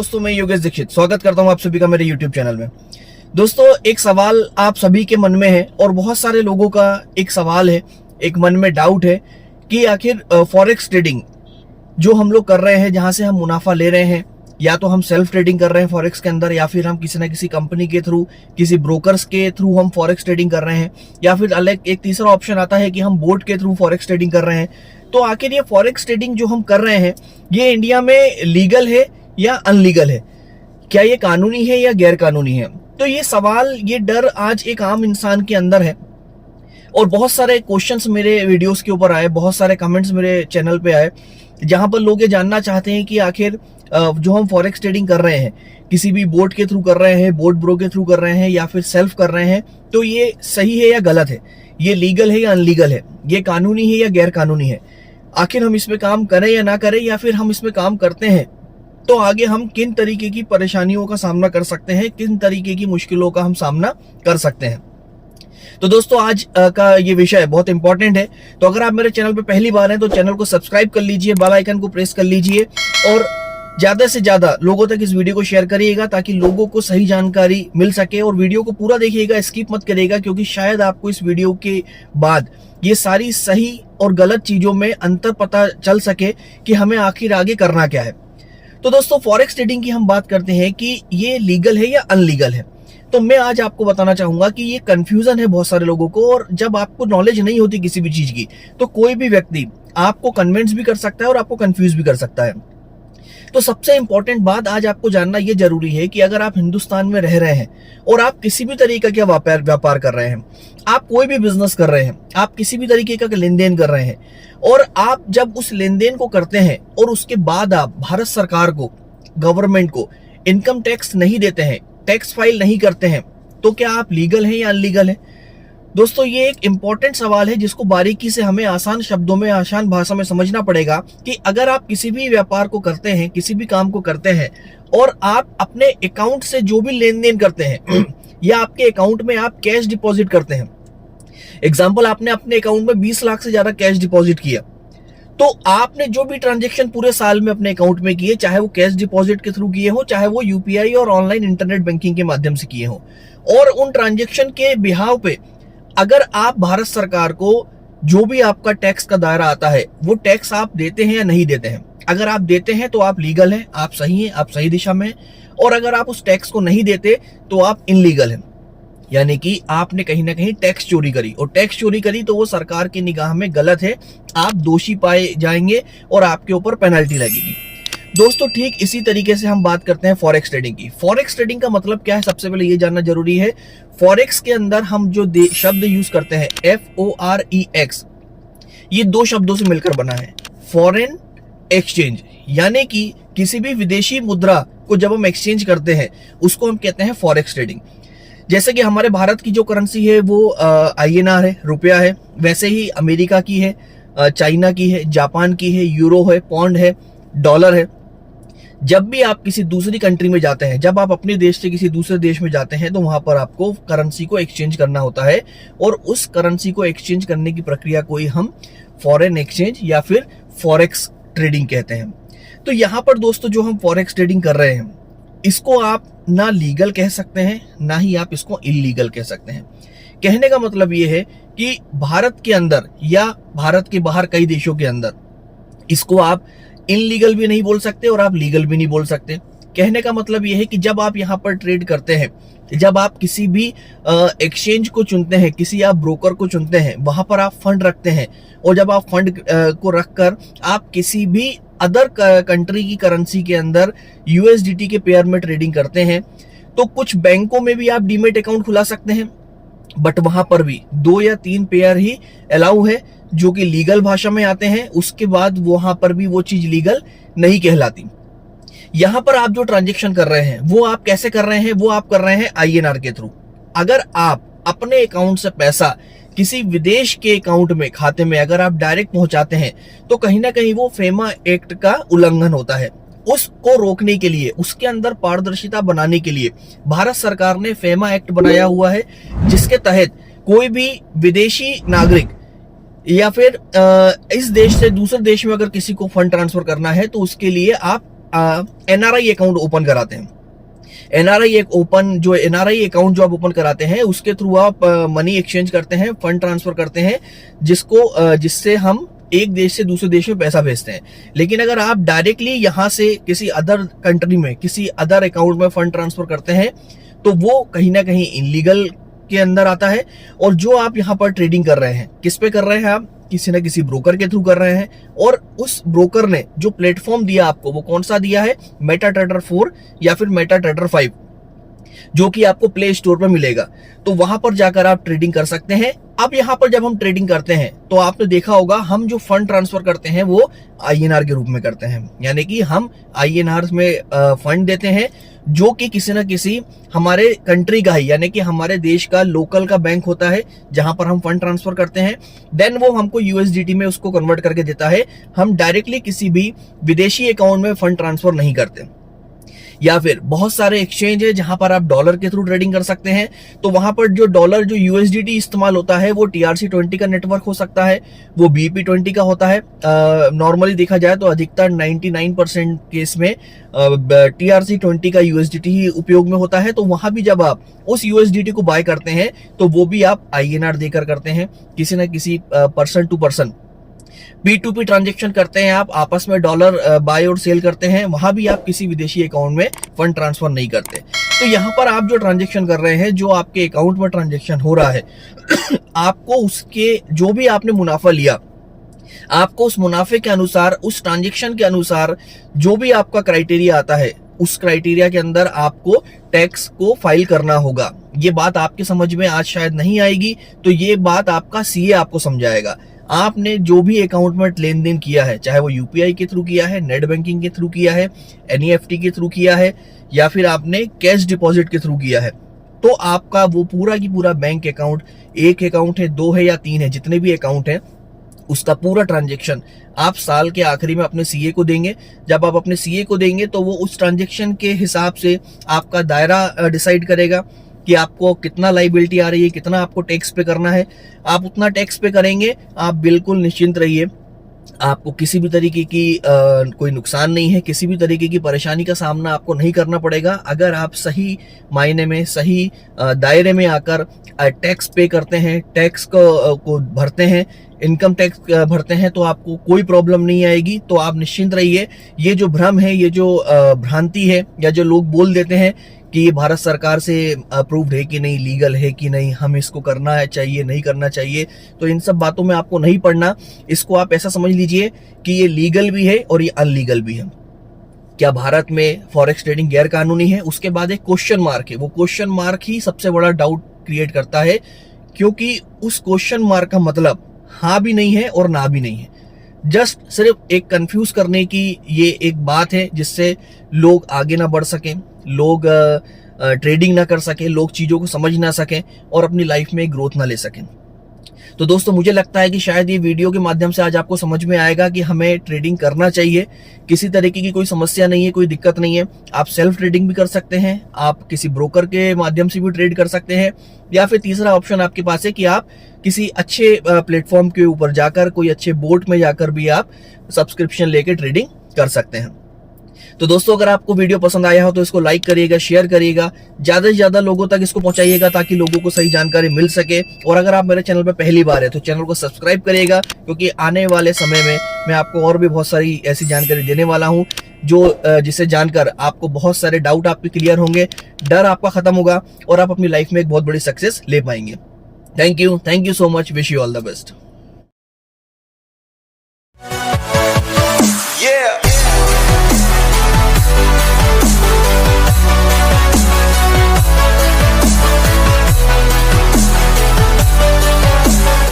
दोस्तों, मैं योगेश दीक्षित स्वागत करता हूं आप सभी का मेरे YouTube चैनल में। दोस्तों, एक सवाल आप सभी के मन में है और बहुत सारे लोगों का एक सवाल है, एक मन में डाउट है कि आखिर फॉरेक्स ट्रेडिंग जो हम लोग कर रहे हैं, जहां से हम मुनाफा ले रहे हैं, या तो हम सेल्फ ट्रेडिंग कर रहे हैं फॉरेक्स के अंदर, या फिर हम किसी ना किसी कंपनी के थ्रू, किसी ब्रोकर्स के थ्रू हम फॉरेक्स ट्रेडिंग कर रहे हैं, या फिर अलग एक तीसरा ऑप्शन आता है कि हम बोर्ड के थ्रू फॉरेक्स ट्रेडिंग कर रहे हैं। तो आखिर ये फॉरेक्स ट्रेडिंग जो हम कर रहे हैं, ये इंडिया में लीगल है या अनलीगल है? क्या ये कानूनी है या गैर कानूनी है? तो ये सवाल, ये डर आज एक आम इंसान के अंदर है और बहुत सारे क्वेश्चंस मेरे वीडियोस के ऊपर आए, बहुत सारे कमेंट्स मेरे चैनल पे आए, जहां पर लोग ये जानना चाहते हैं कि आखिर जो हम फॉरेक्स ट्रेडिंग कर रहे हैं, किसी भी बोर्ड के थ्रू कर रहे हैं, बोर्ड ब्रो के थ्रू कर रहे हैं, या फिर सेल्फ कर रहे हैं, तो ये सही है या गलत है? ये लीगल है या अनलीगल है? ये कानूनी है या गैर कानूनी है? आखिर हम इसमें काम करें या ना करें, या फिर हम इसमें काम करते हैं तो आगे हम किन तरीके की परेशानियों का सामना कर सकते हैं, किन तरीके की मुश्किलों का हम सामना कर सकते हैं। तो दोस्तों, आज का ये विषय बहुत इंपॉर्टेंट है। तो अगर आप मेरे चैनल पे पहली बार हैं तो चैनल को सब्सक्राइब कर लीजिए, बेल आइकन को प्रेस कर लीजिए और ज्यादा से ज्यादा लोगों तक इस वीडियो को शेयर करिएगा ताकि लोगों को सही जानकारी मिल सके। और वीडियो को पूरा देखिएगा, स्किप मत करिएगा, क्योंकि शायद आपको इस वीडियो के बाद ये सारी सही और गलत चीजों में अंतर पता चल सके कि हमें आखिर आगे करना क्या है। तो दोस्तों, फॉरेक्स ट्रेडिंग की हम बात करते हैं कि ये लीगल है या अनलीगल है। तो मैं आज आपको बताना चाहूंगा कि ये कंफ्यूजन है बहुत सारे लोगों को, और जब आपको नॉलेज नहीं होती किसी भी चीज की तो कोई भी व्यक्ति आपको कन्विंस भी कर सकता है और आपको कंफ्यूज भी कर सकता है। तो सबसे इंपॉर्टेंट बात आज आपको जानना यह जरूरी है कि अगर आप हिंदुस्तान में रह रहे हैं और आप किसी भी तरीके का व्यापार कर रहे हैं, आप कोई भी बिजनेस कर रहे हैं, आप किसी भी तरीके का लेन देन कर रहे हैं, और आप जब उस लेन देन को करते हैं और उसके बाद आप भारत सरकार को, गवर्नमेंट को इनकम टैक्स नहीं देते हैं, टैक्स फाइल नहीं करते हैं, तो क्या आप लीगल हैं या अनलीगल हैं? दोस्तों, ये एक इंपॉर्टेंट सवाल है जिसको बारीकी से हमें आसान शब्दों में, आसान भाषा में समझना पड़ेगा कि अगर आप किसी भी व्यापार को करते हैं, किसी भी काम को करते हैं, और आप अपने अकाउंट से जो भी लेन देन करते हैं या आपके अकाउंट में आप कैश डिपॉजिट करते हैं, एग्जाम्पल आपने अपने अकाउंट में 20 लाख से ज्यादा कैश डिपॉजिट किया, तो आपने जो भी ट्रांजेक्शन पूरे साल में अपने अकाउंट में किए, चाहे वो कैश डिपॉजिट के थ्रू किए हो, चाहे वो यूपीआई और ऑनलाइन इंटरनेट बैंकिंग के माध्यम से किए हो, और उन ट्रांजेक्शन के बिहाव पे अगर आप भारत सरकार को जो भी आपका टैक्स का दायरा आता है वो टैक्स आप देते हैं या नहीं देते हैं। अगर आप देते हैं तो आप लीगल हैं, आप सही हैं, आप सही दिशा में हैं, और अगर आप उस टैक्स को नहीं देते तो आप इनलीगल हैं, यानी कि आपने कहीं ना कहीं टैक्स चोरी करी, और टैक्स चोरी करी तो वो सरकार की निगाह में गलत है, आप दोषी पाए जाएंगे और आपके ऊपर पेनल्टी लगेगी। दोस्तों, ठीक इसी तरीके से हम बात करते हैं फॉरेक्स ट्रेडिंग की। फॉरेक्स ट्रेडिंग का मतलब क्या है, सबसे पहले ये जानना जरूरी है। फॉरेक्स के अंदर हम जो शब्द यूज करते हैं, FOREX, ये दो शब्दों से मिलकर बना है, फॉरेन एक्सचेंज, यानी कि किसी भी विदेशी मुद्रा को जब हम एक्सचेंज करते हैं उसको हम कहते हैं फॉरेक्स ट्रेडिंग। जैसे कि हमारे भारत की जो करेंसी है वो INR है, रुपया है, वैसे ही अमेरिका की है, चाइना की है, जापान की है, यूरो है, पौंड है, डॉलर है। जब भी आप किसी दूसरी कंट्री में जाते हैं, जब आप अपने देश से किसी दूसरे देश में जाते हैं, तो वहां पर आपको करेंसी को एक्सचेंज करना होता है, और उस करेंसी को एक्सचेंज करने की प्रक्रिया को ही हम फॉरेन एक्सचेंज या फिर फॉरेक्स ट्रेडिंग कहते हैं। तो यहाँ पर दोस्तों, जो हम फॉरेक्स ट्रेडिंग कर रहे हैं, इसको आप ना लीगल कह सकते हैं, ना ही आप इसको इलीगल कह सकते हैं। कहने का मतलब ये है कि भारत के अंदर या भारत के बाहर कई देशों के अंदर इसको आप इनलीगल भी नहीं बोल सकते और आप लीगल भी नहीं बोल सकते। कहने का मतलब यह है कि जब आप यहाँ पर ट्रेड करते हैं, जब आप किसी भी एक्सचेंज को चुनते हैं, किसी आप ब्रोकर को चुनते हैं, वहां पर आप फंड रखते हैं, और जब आप फंड को रखकर आप किसी भी अदर कंट्री की करेंसी के अंदर USDT के पेयर में ट्रेडिंग करते हैं, तो कुछ बैंकों में भी आप डीमेट अकाउंट खुला सकते हैं, बट वहां पर भी 2 या 3 पेयर ही अलाउ है जो कि लीगल भाषा में आते हैं। उसके बाद वहां पर भी वो चीज लीगल नहीं कहलाती। यहां पर आप जो ट्रांजेक्शन कर रहे हैं वो आप कैसे कर रहे हैं, वो आप कर रहे हैं INR के थ्रू। अगर आप अपने अकाउंट से पैसा किसी विदेश के अकाउंट में, खाते में अगर आप डायरेक्ट पहुंचाते हैं, तो कहीं ना कहीं वो फेमा एक्ट का उल्लंघन होता है। उसको रोकने के लिए, उसके अंदर पारदर्शिता बनाने के लिए भारत सरकार ने फेमा एक्ट बनाया हुआ है, जिसके तहत कोई भी विदेशी नागरिक या फिर इस देश से दूसरे देश में अगर किसी को फंड ट्रांसफर करना है तो उसके लिए आप NRI अकाउंट ओपन कराते हैं। एनआरआई अकाउंट जो आप ओपन कराते हैं उसके थ्रू आप मनी एक्सचेंज करते हैं, फंड ट्रांसफर करते हैं, जिससे हम एक देश से दूसरे देश में पैसा भेजते हैं। लेकिन अगर आप डायरेक्टली यहां से किसी अदर कंट्री में किसी अदर अकाउंट में फंड ट्रांसफर करते हैं तो वो कहीं ना कहीं इनलीगल के अंदर आता है। और जो आप यहाँ पर ट्रेडिंग कर रहे हैं, किस पे कर रहे हैं आप? किसी न किसी ब्रोकर के थ्रू कर रहे हैं। और उस ब्रोकर ने जो प्लेटफॉर्म दिया आपको, वो कौन सा दिया है? मेटाट्रेडर 4 या फिर मेटाट्रेडर 5, जो कि आपको प्ले स्टोर पर मिलेगा। तो वहां पर जाकर आप ट्रेडिंग कर सकते हैं। अब यहाँ पर जब हम ट्रेडिंग करते हैं तो आपने देखा होगा, हम जो फंड ट्रांसफर करते हैं वो INR के रूप में करते हैं, यानी कि हम INR में फंड देते हैं, जो कि किसी न किसी हमारे कंट्री का ही, यानी कि हमारे देश का लोकल का बैंक होता है जहां पर हम फंड ट्रांसफर करते हैं। देन वो हमको USDT में उसको कन्वर्ट करके देता है। हम डायरेक्टली किसी भी विदेशी अकाउंट में फंड ट्रांसफर नहीं करते। या फिर बहुत सारे एक्सचेंज है जहां पर आप डॉलर के थ्रू ट्रेडिंग कर सकते हैं। तो वहां पर जो डॉलर जो USDT इस्तेमाल होता है वो TRC20 का नेटवर्क हो सकता है, वो BP20 का होता है। नॉर्मली देखा जाए तो अधिकतर 99% केस में TRC20 का USDT ही उपयोग में होता है। तो वहां भी जब आप उस USDT को बाय करते हैं तो वो भी आप INR देकर करते हैं, किसी न किसी person to person P2P transaction करते हैं। आप आपस में डॉलर बाय और सेल करते हैं, वहां भी आप किसी विदेशी अकाउंट में फंड ट्रांसफर नहीं करते। तो यहाँ पर आप जो ट्रांजेक्शन कर रहे हैं, जो आपके अकाउंट में ट्रांजेक्शन हो रहा है आपको उसके जो भी आपने मुनाफा लिया, आपको उस मुनाफे के अनुसार, उस ट्रांजेक्शन के अनुसार जो भी आपका क्राइटेरिया आता है, उस क्राइटेरिया के अंदर आपको टैक्स को फाइल करना होगा। ये बात आपके समझ में आज शायद नहीं आएगी, तो ये बात आपका CA आपको समझाएगा। आपने जो भी अकाउंट में लेन देन किया है, चाहे वो UPI के थ्रू किया है, नेट बैंकिंग के थ्रू किया है, NEFT के थ्रू किया है, या फिर आपने कैश डिपॉजिट के थ्रू किया है, तो आपका वो पूरा की पूरा बैंक अकाउंट, एक अकाउंट है, 2 है या 3 है, जितने भी अकाउंट है, उसका पूरा ट्रांजेक्शन आप साल के आखिरी में अपने CA को देंगे। जब आप अपने CA को देंगे तो वो उस ट्रांजेक्शन के हिसाब से आपका दायरा डिसाइड करेगा कि आपको कितना लायबिलिटी आ रही है, कितना आपको टैक्स पे करना है। आप उतना टैक्स पे करेंगे, आप बिल्कुल निश्चिंत रहिए, आपको किसी भी तरीके की कोई नुकसान नहीं है, किसी भी तरीके की परेशानी का सामना आपको नहीं करना पड़ेगा। अगर आप सही मायने में, सही दायरे में आकर टैक्स पे करते हैं, टैक्स को भरते हैं, इनकम टैक्स भरते हैं, तो आपको कोई प्रॉब्लम नहीं आएगी। तो आप निश्चिंत रहिए। ये जो भ्रम है, ये जो भ्रांति है, या जो लोग बोल देते हैं कि ये भारत सरकार से अप्रूव्ड है कि नहीं, लीगल है कि नहीं, हम इसको करना है चाहिए, नहीं करना चाहिए, तो इन सब बातों में आपको नहीं पड़ना। इसको आप ऐसा समझ लीजिए कि ये लीगल भी है और ये अनलीगल भी है। क्या भारत में फॉरेक्स ट्रेडिंग गैर कानूनी है? उसके बाद एक क्वेश्चन मार्क है। वो क्वेश्चन मार्क ही सबसे बड़ा डाउट क्रिएट करता है, क्योंकि उस क्वेश्चन मार्क का मतलब हाँ भी नहीं है और ना भी नहीं है। जस्ट सिर्फ एक कंफ्यूज करने की ये एक बात है, जिससे लोग आगे ना बढ़ सकें, लोग ट्रेडिंग ना कर सकें, लोग चीज़ों को समझ ना सकें और अपनी लाइफ में ग्रोथ ना ले सकें। तो दोस्तों, मुझे लगता है कि शायद ये वीडियो के माध्यम से आज आपको समझ में आएगा कि हमें ट्रेडिंग करना चाहिए। किसी तरीके की कोई समस्या नहीं है, कोई दिक्कत नहीं है। आप सेल्फ ट्रेडिंग भी कर सकते हैं, आप किसी ब्रोकर के माध्यम से भी ट्रेड कर सकते हैं, या फिर तीसरा ऑप्शन आपके पास है कि आप किसी अच्छे प्लेटफॉर्म के ऊपर जाकर, कोई अच्छे बोट में जाकर भी आप सब्सक्रिप्शन लेके ट्रेडिंग कर सकते हैं। तो दोस्तों, अगर आपको वीडियो पसंद आया हो तो इसको लाइक करिएगा, शेयर करिएगा, ज्यादा से ज्यादा लोगों तक इसको पहुंचाइएगा ताकि लोगों को सही जानकारी मिल सके। और अगर आप मेरे चैनल पर पहली बार है तो चैनल को सब्सक्राइब करिएगा, क्योंकि आने वाले समय में मैं आपको और भी बहुत सारी ऐसी जानकारी देने वाला हूं जिसे जानकर आपको बहुत सारे डाउट आपके क्लियर होंगे, डर आपका खत्म होगा और आप अपनी लाइफ में एक बहुत बड़ी सक्सेस ले पाएंगे। Thank you so much, wish you all the best.